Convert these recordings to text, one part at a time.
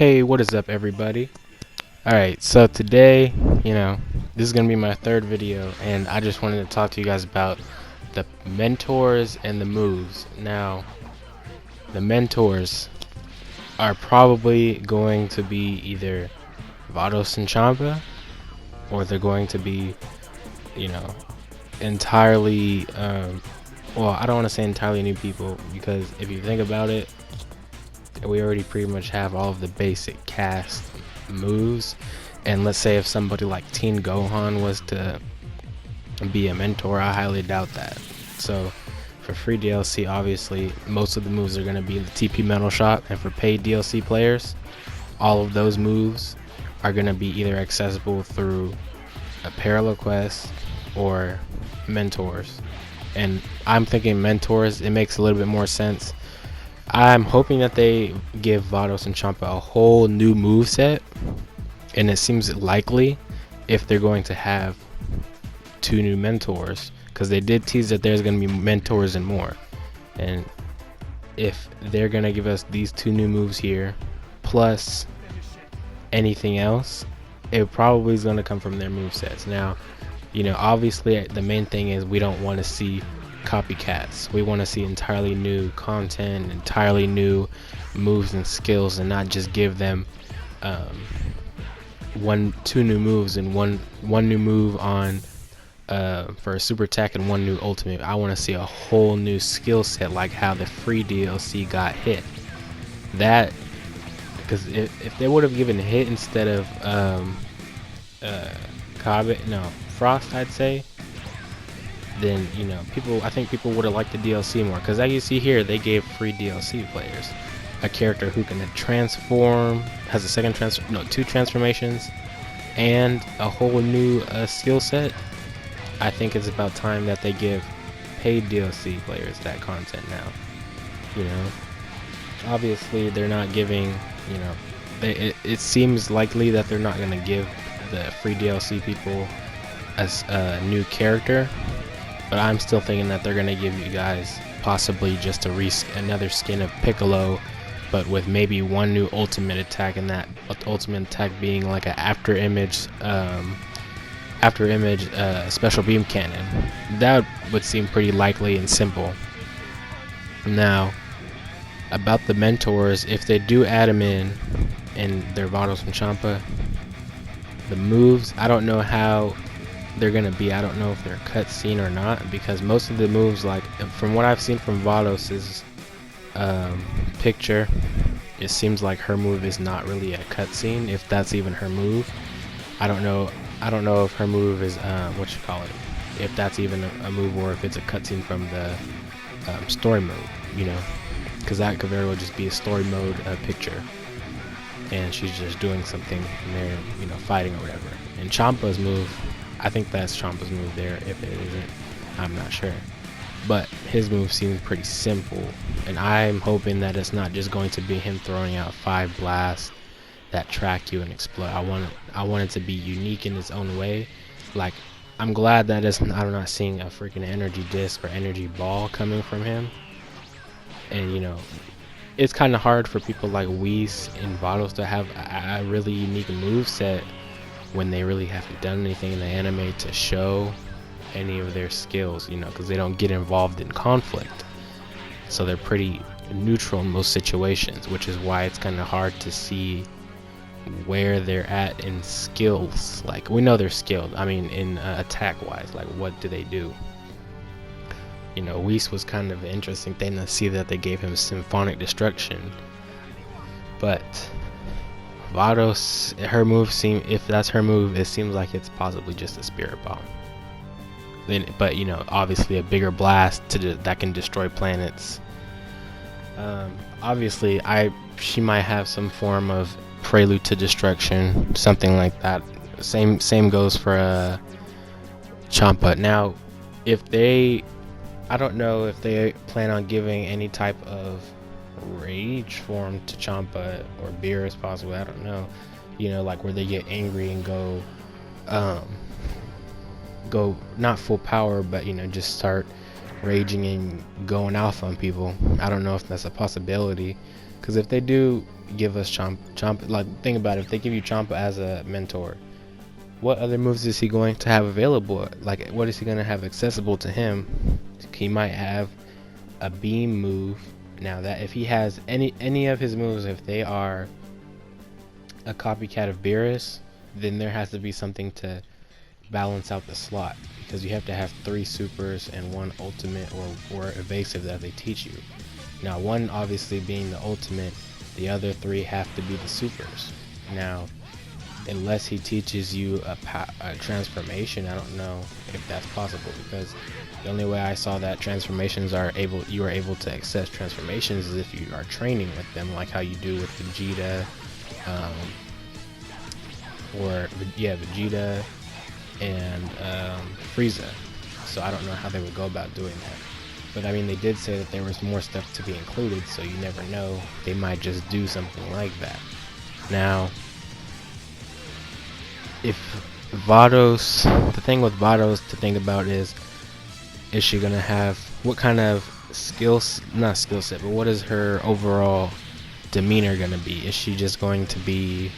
Hey, what is up, everybody? Alright, so today, this is going to be my third video, and I just wanted to talk to you guys about the mentors and the moves. Now, the mentors are probably going to be either Vados and Champa, or they're going to be, entirely, well, I don't want to say entirely new people, because if you think about it, we already pretty much have all of the basic cast moves. And let's say if somebody like Teen Gohan was to be a mentor, I highly doubt that. So for free DLC, obviously most of the moves are going to be in the TP Metal Shop, and for paid DLC players, all of those moves are going to be either accessible through a parallel quest or mentors. And I'm thinking mentors, it makes a little bit more sense. I'm hoping that they give Vados and Champa a whole new move set, and it seems likely if they're going to have two new mentors, because they did tease that there's going to be mentors and more. And if they're going to give us these two new moves here plus anything else, it probably is going to come from their move sets. Now, obviously the main thing is we don't want to see copycats. We want to see entirely new content, entirely new moves and skills, and not just give them two new moves and one new move on for a super attack and one new ultimate. I want to see a whole new skill set, like how the free DLC got hit. That, because if they would have given hit instead of Frost, I'd say, then I think people would have liked the DLC more, because as you see here, they gave free DLC players a character who can transform, has a two transformations, and a whole new skill set. I think it's about time that they give paid DLC players that content now. Obviously they're not giving, it seems likely that they're not going to give the free DLC people a new character. But I'm still thinking that they're going to give you guys possibly just another skin of Piccolo, but with maybe one new ultimate attack, and that ultimate attack being like an after image special beam cannon. That would seem pretty likely and simple. Now, about the mentors, if they do add them in their Vados and Champa, the moves, I don't know how they're gonna be. I don't know if they're cutscene or not, because most of the moves, like from what I've seen from Vados's picture, it seems like her move is not really a cutscene, if that's even her move. I don't know if her move is if that's even a move, or if it's a cutscene from the story mode, because that could very well just be a story mode picture, and she's just doing something and they're fighting or whatever. And Champa's move, I think that's Champa's move there. If it isn't, I'm not sure. But his move seems pretty simple, and I'm hoping that it's not just going to be him throwing out 5 blasts that track you and explode. I want it to be unique in its own way. Like, I'm glad that I'm not seeing a freaking energy disc or energy ball coming from him. And it's kind of hard for people like Whis and Vados to have a really unique move set when they really haven't done anything in the anime to show any of their skills, because they don't get involved in conflict. So they're pretty neutral in most situations, which is why it's kind of hard to see where they're at in skills. Like, we know they're skilled, I mean, in attack wise, like what do they do? Whis was kind of an interesting thing to see that they gave him symphonic destruction, but Vados, if that's her move, it seems like it's possibly just a spirit bomb. But obviously a bigger blast that can destroy planets. Obviously, she might have some form of prelude to destruction, something like that. Same goes for Champa. Now, I don't know if they plan on giving any type of rage form to Champa, or Beerus possibly, I don't know, like where they get angry and go not full power, but just start raging and going off on people. I don't know if that's a possibility, Because if they do give us Champa, like think about it, if they give you Champa as a mentor, what other moves is he going to have available? Like, what is he going to have accessible to him? He might have a beam move. Now that if he has any of his moves, if they are a copycat of Beerus, then there has to be something to balance out the slot, because you have to have 3 supers and 1 ultimate or evasive that they teach you. Now, 1 obviously being the ultimate, the other 3 have to be the supers. Now, unless he teaches you a transformation, I don't know if that's possible, because the only way I saw that you are able to access transformations is if you are training with them, like how you do with Vegeta, Vegeta and Frieza. So I don't know how they would go about doing that. But I mean, they did say that there was more stuff to be included, so you never know. They might just do something like that. Now, if Vados, the thing with Vados to think about is she gonna have, what kind of not skill set, but what is her overall demeanor gonna be? Is she just going to be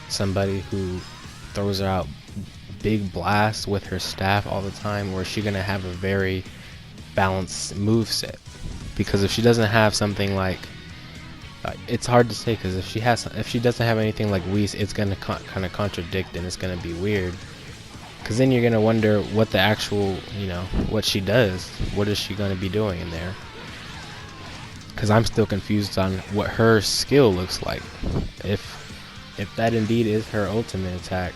somebody who throws out big blasts with her staff all the time, or is she gonna have a very balanced move set? Because if she doesn't have something like, it's hard to say, because if she doesn't have anything like Whis, it's gonna kind of contradict, and it's gonna be weird. Because then you're gonna wonder what the actual, what she does. What is she gonna be doing in there? Because I'm still confused on what her skill looks like. If that indeed is her ultimate attack,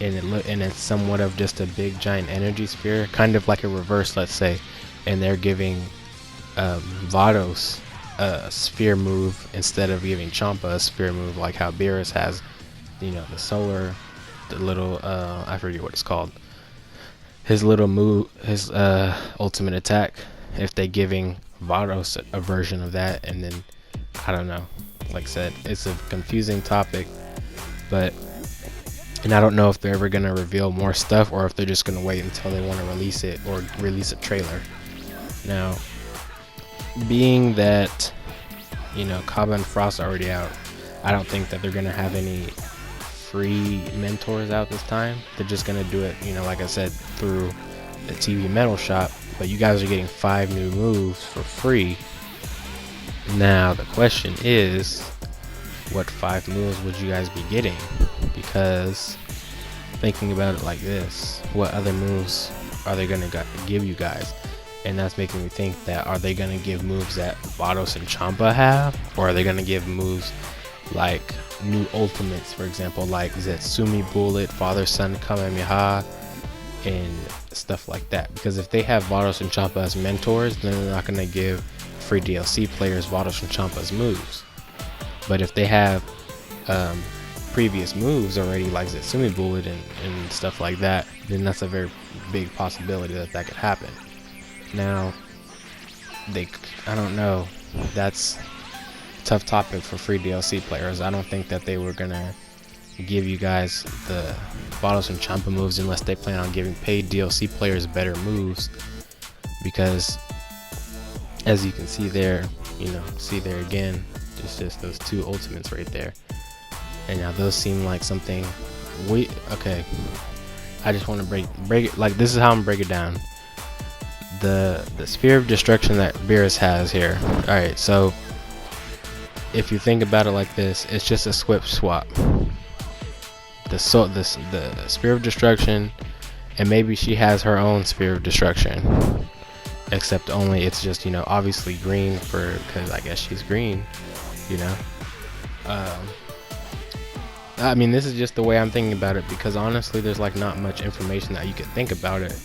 and it's somewhat of just a big giant energy sphere, kind of like a reverse, let's say, and they're giving Vados a sphere move instead of giving Champa a sphere move, like how Beerus has, the solar, the little I forget what it's called, his little move, his ultimate attack. If they giving Vados a version of that, and then I don't know. Like I said, it's a confusing topic, and I don't know if they're ever gonna reveal more stuff, or if they're just gonna wait until they want to release it, or release a trailer. Now, being that Kaba and Frost are already out, I don't think that they're gonna have any free mentors out this time. They're just gonna do it, like I said, through the TV Metal Shop. But you guys are getting 5 new moves for free. Now the question is, what 5 moves would you guys be getting? Because thinking about it like this, what other moves are they gonna give you guys? And that's making me think that, are they gonna give moves that Vados and Champa have, or are they gonna give moves like new ultimates, for example, like Zetsumi Bullet, Father Son Kamehameha, and stuff like that? Because if they have Vados and Champa as mentors, then they're not gonna give free DLC players Vados and Champa's moves. But if they have previous moves already, like Zetsumi Bullet and stuff like that, then that's a very big possibility that could happen. Now, I don't know. That's a tough topic for free DLC players. I don't think that they were gonna give you guys the Vados and Champa moves unless they plan on giving paid DLC players better moves, because as you can see there, see there again, it's just those 2 ultimates right there. And now those seem like something okay. I just want to break it, like this is how I'm break it down. The sphere of destruction that Beerus has here. Alright, so if you think about it like this, it's just a swap. The sphere of destruction, and maybe she has her own sphere of destruction, except only it's just obviously green, because I guess she's green. I mean, this is just the way I'm thinking about it, because honestly there's like not much information that you could think about it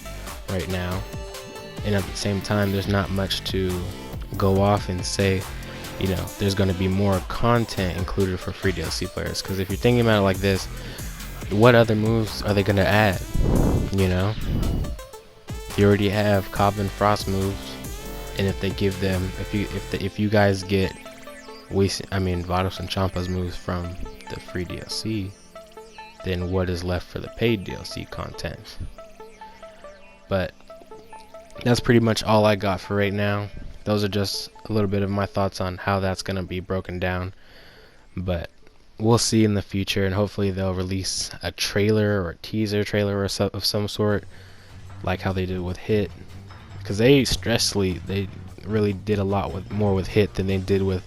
right now, and at the same time there's not much to go off and say there's going to be more content included for free DLC players. Because if you're thinking about it like this, what other moves are they going to add? You already have Cobb and Frost moves, and if they give them, if you guys get Vados and Champa's moves from the free DLC, then what is left for the paid DLC content? But that's pretty much all I got for right now. those are just a little bit of my thoughts on how that's going to be broken down. But we'll see in the future, and hopefully they'll release a trailer or a teaser trailer or of some sort, like how they did with Hit, because they really did a lot more with Hit than they did with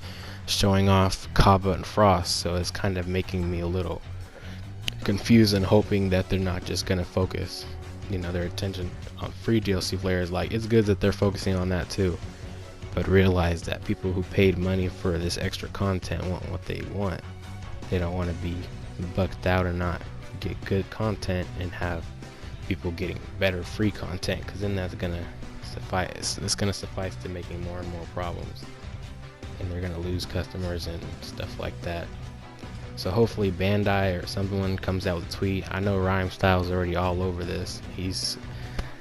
showing off Kaba and Frost. So it's kind of making me a little confused and hoping that they're not just gonna focus, their attention on free DLC players. Like, it's good that they're focusing on that too, but realize that people who paid money for this extra content want what they want. They don't want to be bucked out or not get good content and have people getting better free content, because then that's gonna suffice. It's gonna suffice to making more and more problems, and they're gonna lose customers and stuff like that. So hopefully Bandai or someone comes out with a tweet. I know Rhyme Style's already all over this. He's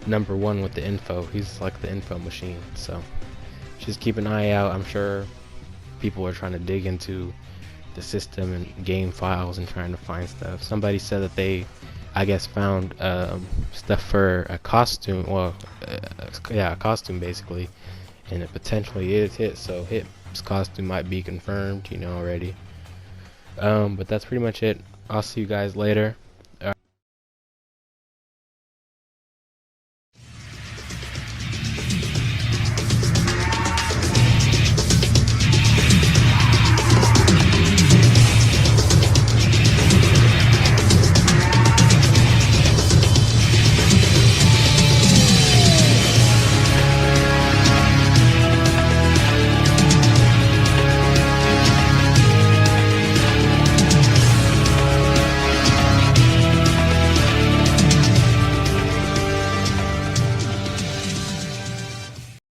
#1 with the info. He's like the info machine. So just keep an eye out. I'm sure people are trying to dig into the system and game files and trying to find stuff. Somebody said that they, I guess, found stuff for a costume. Well, yeah, a costume basically, and it potentially is Hit. So Hit's costume might be confirmed, already. But that's pretty much it. I'll see you guys later.